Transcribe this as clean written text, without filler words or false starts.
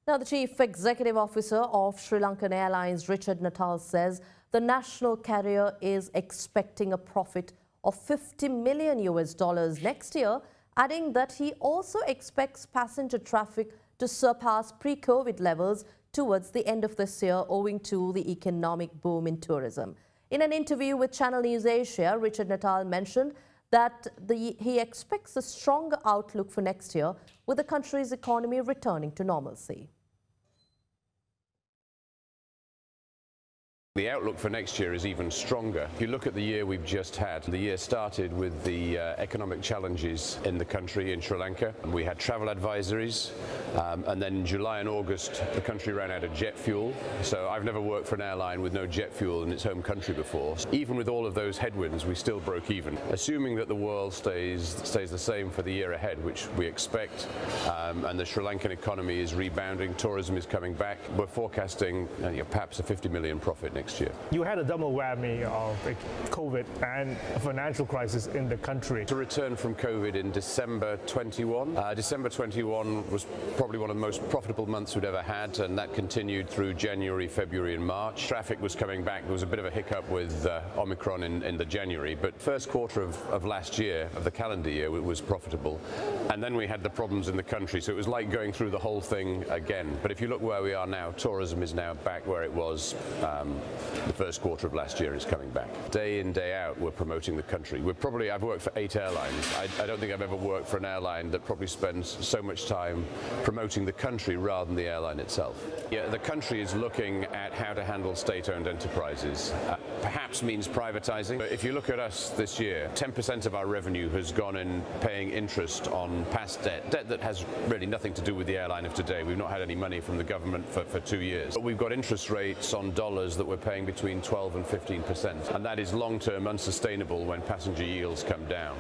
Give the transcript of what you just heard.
Now, the Chief Executive Officer of SriLankan Airlines, Richard Natal, says the national carrier is expecting a profit of $50 million next year, adding that he also expects passenger traffic to surpass pre-COVID levels towards the end of this year owing to the economic boom in tourism. In an interview with Channel News Asia, Richard Natal mentioned that he expects a stronger outlook for next year with the country's economy returning to normalcy. The outlook for next year is even stronger. If you look at the year we've just had, the year started with the economic challenges in the country, in Sri Lanka. We had travel advisories, and then in July and August, the country ran out of jet fuel. So I've never worked for an airline with no jet fuel in its home country before. Even with all of those headwinds, we still broke even. Assuming that the world stays the same for the year ahead, which we expect, and the Sri Lankan economy is rebounding, tourism is coming back, we're forecasting perhaps a $50 million profit next year. You had a double whammy of COVID and a financial crisis in the country. To return from COVID in December 21. December 21 was probably one of the most profitable months we'd ever had, and that continued through January, February and March. Traffic was coming back. There was a bit of a hiccup with Omicron in the January, but first quarter of last year, of the calendar year, it was profitable. And then we had the problems in the country, so it was like going through the whole thing again. But if you look where we are now, tourism is now back where it was the first quarter of last year. Is coming back. Day in, day out, we're promoting the country. I've worked for 8 airlines. I don't think I've ever worked for an airline that probably spends so much time promoting the country rather than the airline itself. Yeah, the country is looking at how to handle state-owned enterprises. Perhaps means privatizing. But if you look at us this year, 10% of our revenue has gone in paying interest on past debt that has really nothing to do with the airline of today. We've not had any money from the government for 2 years. But we've got interest rates on dollars that we're paying between 12% and 15%. And that is long-term unsustainable when passenger yields come down.